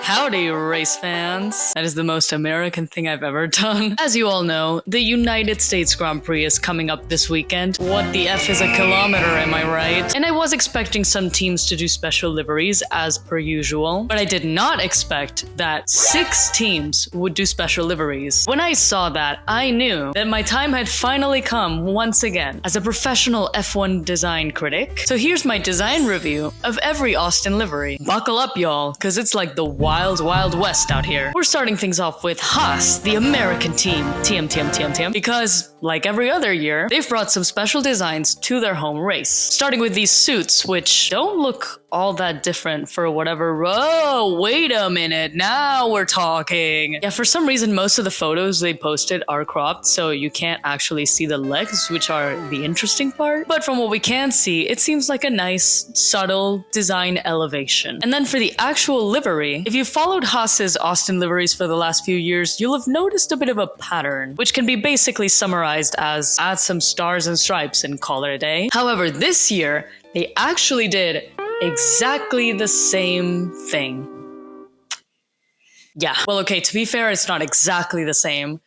Howdy, race fans. That is the most American thing I've ever done. As you all know, the United States Grand Prix is coming up this weekend. What the F is a kilometer, am I right? And I was expecting some teams to do special liveries as per usual, but I did not expect that 6 teams would do special liveries. When I saw that, I knew that my time had finally come once again as a professional F1 design critic. So here's my design review of every Austin livery. Buckle up, y'all, because it's like the wild west out here. We're starting things off with Haas, the American team. TM. Because, like every other year, they've brought some special designs to their home race. Starting with these suits, which don't look all that different for whatever. Oh, wait a minute. Now we're talking. Yeah, for some reason, most of the photos they posted are cropped, so you can't actually see the legs, which are the interesting part. But from what we can see, it seems like a nice, subtle design elevation. And then for the actual livery, if you followed Haas's Austin liveries for the last few years, you'll have noticed a bit of a pattern, which can be basically summarized as add some stars and stripes and call it a day. However, this year, they actually did exactly the same thing. Yeah, well, okay, to be fair, it's not exactly the same.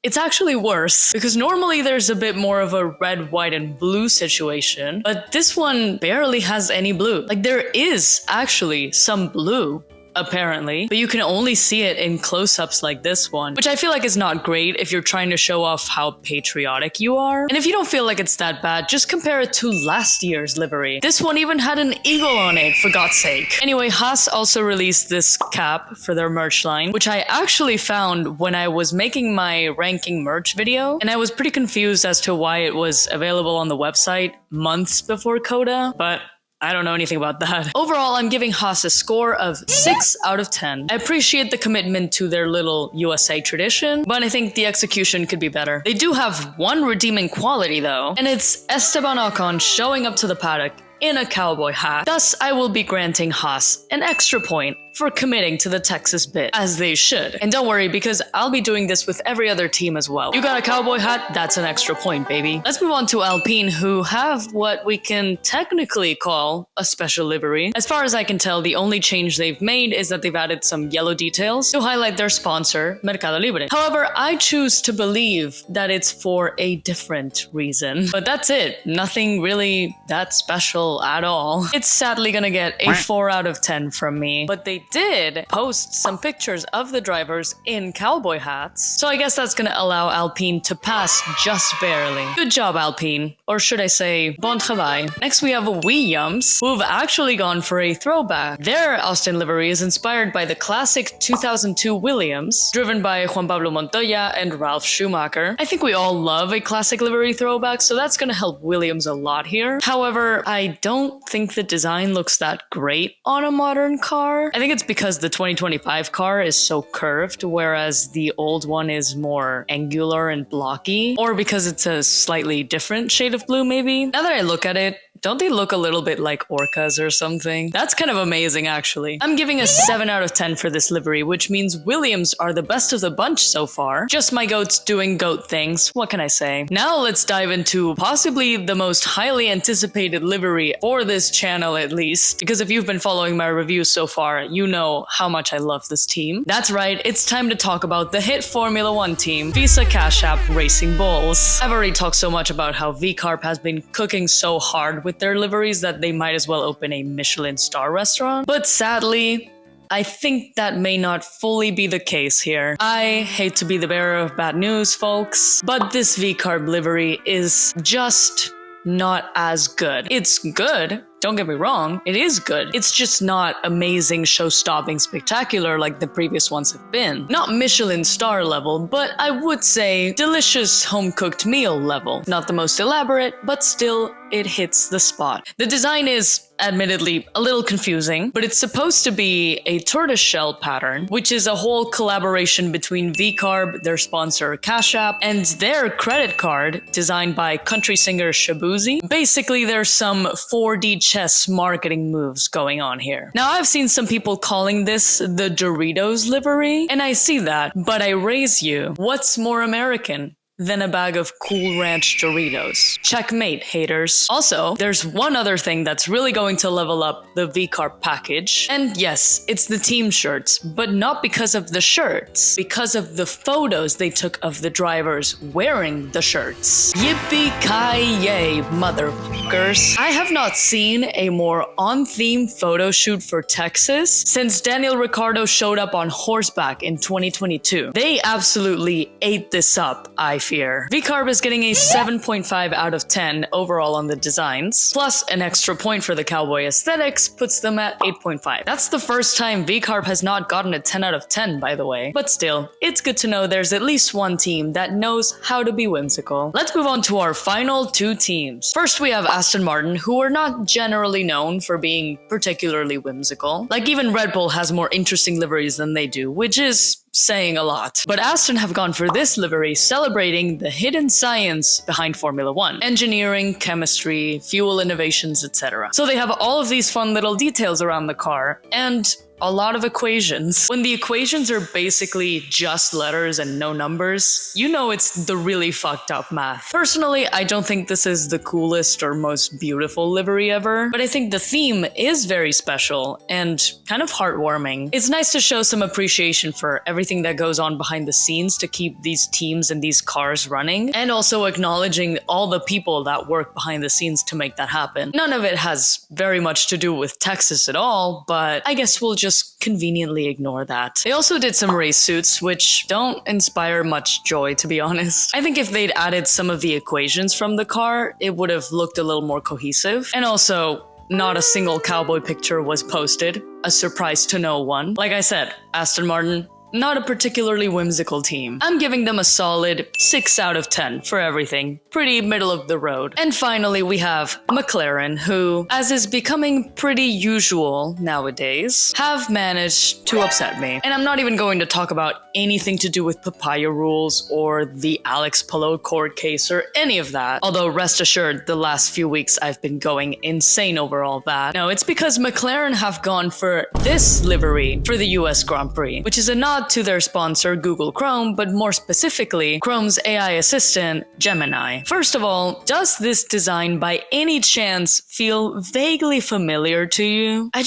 It's actually worse, because normally there's a bit more of a red, white, and blue situation, but this one barely has any blue. Like, there is actually some blue, apparently, but you can only see it in close-ups like this one, which I feel like is not great if you're trying to show off how patriotic you are. And if you don't feel like it's that bad, just compare it to last year's livery. This one even had an eagle on it, for God's sake. Anyway, Haas also released this cap for their merch line, which I actually found when I was making my ranking merch video, and I was pretty confused as to why it was available on the website months before Coda, but I don't know anything about that. Overall, I'm giving Haas a score of 6 out of 10. I appreciate the commitment to their little USA tradition, but I think the execution could be better. They do have one redeeming quality though, and it's Esteban Ocon showing up to the paddock in a cowboy hat. Thus, I will be granting Haas an extra point for committing to the Texas bit, as they should. And don't worry, because I'll be doing this with every other team as well. You got a cowboy hat? That's an extra point, baby. Let's move on to Alpine, who have what we can technically call a special livery. As far as I can tell, the only change they've made is that they've added some yellow details to highlight their sponsor, Mercado Libre. However, I choose to believe that it's for a different reason. But that's it. Nothing really that special at all. It's sadly gonna get a 4 out of 10 from me, but they did post some pictures of the drivers in cowboy hats, so I guess that's gonna allow Alpine to pass just barely. Good job, Alpine. Or should I say, bon travail. Next we have Williams, who've actually gone for a throwback. Their Austin livery is inspired by the classic 2002 Williams, driven by Juan Pablo Montoya and Ralf Schumacher. I think we all love a classic livery throwback, so that's gonna help Williams a lot here. However, I don't think the design looks that great on a modern car. I think it's because the 2025 car is so curved, whereas the old one is more angular and blocky, or because it's a slightly different shade of blue, maybe. Now that I look at it, don't they look a little bit like orcas or something? That's kind of amazing, actually. I'm giving a 7 out of 10 for this livery, which means Williams are the best of the bunch so far. Just my goats doing goat things, what can I say? Now let's dive into possibly the most highly anticipated livery for this channel, at least, because if you've been following my reviews so far, you know how much I love this team. That's right, it's time to talk about the hit Formula 1 team, Visa Cash App Racing Bulls. I've already talked so much about how VCarb has been cooking so hard with their liveries that they might as well open a Michelin star restaurant. But sadly, I think that may not fully be the case here. I hate to be the bearer of bad news, folks, but this VCarb livery is just not as good. It's good. Don't get me wrong, it is good. It's just not amazing, show-stopping, spectacular like the previous ones have been. Not Michelin star level, but I would say delicious home-cooked meal level. Not the most elaborate, but still, it hits the spot. The design is, admittedly, a little confusing, but it's supposed to be a tortoiseshell pattern, which is a whole collaboration between VCarb, their sponsor Cash App, and their credit card, designed by country singer Shabuzi. Basically, there's some 4D chess marketing moves going on here. Now, I've seen some people calling this the Doritos livery, and I see that, but I raise you, what's more American? than a bag of Cool Ranch Doritos. Checkmate, haters. Also, there's one other thing that's really going to level up the V-Carb package. And yes, it's the team shirts, but not because of the shirts, because of the photos they took of the drivers wearing the shirts. Yippee-ki-yay, motherfuckers. I have not seen a more on-theme photo shoot for Texas since Daniel Ricciardo showed up on horseback in 2022. They absolutely ate this up, I fear. V-Carb is getting a 7.5 out of 10 overall on the designs, plus an extra point for the cowboy aesthetics puts them at 8.5. That's the first time V-Carb has not gotten a 10 out of 10, by the way. But still, it's good to know there's at least one team that knows how to be whimsical. Let's move on to our final two teams. First, we have Aston Martin, who are not generally known for being particularly whimsical. Like, even Red Bull has more interesting liveries than they do, which is saying a lot. But Aston have gone for this livery celebrating the hidden science behind Formula One. Engineering, chemistry, fuel innovations, etc. So they have all of these fun little details around the car, and a lot of equations. When the equations are basically just letters and no numbers, you know it's the really fucked up math. Personally, I don't think this is the coolest or most beautiful livery ever, but I think the theme is very special and kind of heartwarming. It's nice to show some appreciation for everything that goes on behind the scenes to keep these teams and these cars running, and also acknowledging all the people that work behind the scenes to make that happen. None of it has very much to do with Texas at all, but I guess we'll just conveniently ignore that. They also did some race suits, which don't inspire much joy, to be honest. I think if they'd added some of the equations from the car, it would have looked a little more cohesive. And also, not a single cowboy picture was posted, a surprise to no one. Like I said, Aston Martin, not a particularly whimsical team. I'm giving them a solid 6 out of 10 for everything. Pretty middle of the road. And finally, we have McLaren, who, as is becoming pretty usual nowadays, have managed to upset me. And I'm not even going to talk about anything to do with papaya rules or the Alex Palou court case or any of that. Although rest assured, the last few weeks I've been going insane over all that. No, it's because McLaren have gone for this livery for the US Grand Prix, which is a nod to their sponsor Google Chrome, but more specifically, Chrome's AI assistant, Gemini. First of all, does this design by any chance feel vaguely familiar to you? I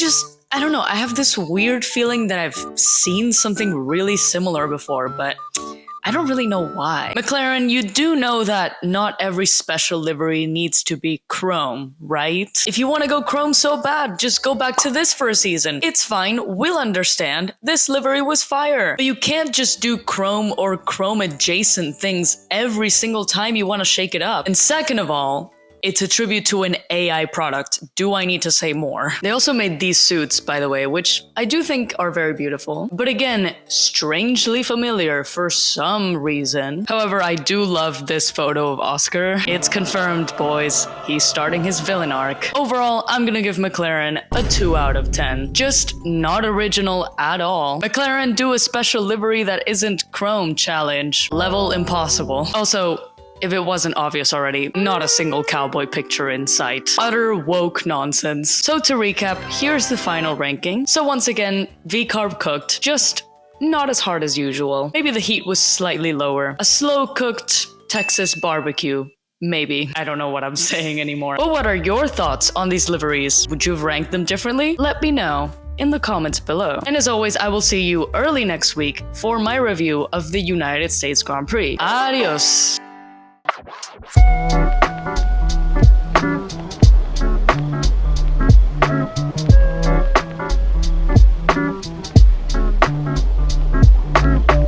don't know, I have this weird feeling that I've seen something really similar before, but I don't really know why. McLaren, you do know that not every special livery needs to be chrome, right? If you want to go chrome so bad, just go back to this for a season. It's fine, we'll understand. This livery was fire. But you can't just do chrome or chrome adjacent things every single time you want to shake it up. And second of all, it's a tribute to an AI product. Do I need to say more? They also made these suits, by the way, which I do think are very beautiful. But again, strangely familiar for some reason. However, I do love this photo of Oscar. It's confirmed, boys. He's starting his villain arc. Overall, I'm gonna give McLaren a 2 out of 10. Just not original at all. McLaren, do a special livery that isn't chrome challenge. Level impossible. Also, if it wasn't obvious already, not a single cowboy picture in sight. Utter woke nonsense. So to recap, here's the final ranking. So once again, V-Carb cooked, just not as hard as usual. Maybe the heat was slightly lower. A slow-cooked Texas barbecue. Maybe. I don't know what I'm saying anymore. But what are your thoughts on these liveries? Would you have ranked them differently? Let me know in the comments below. And as always, I will see you early next week for my review of the United States Grand Prix. Adios!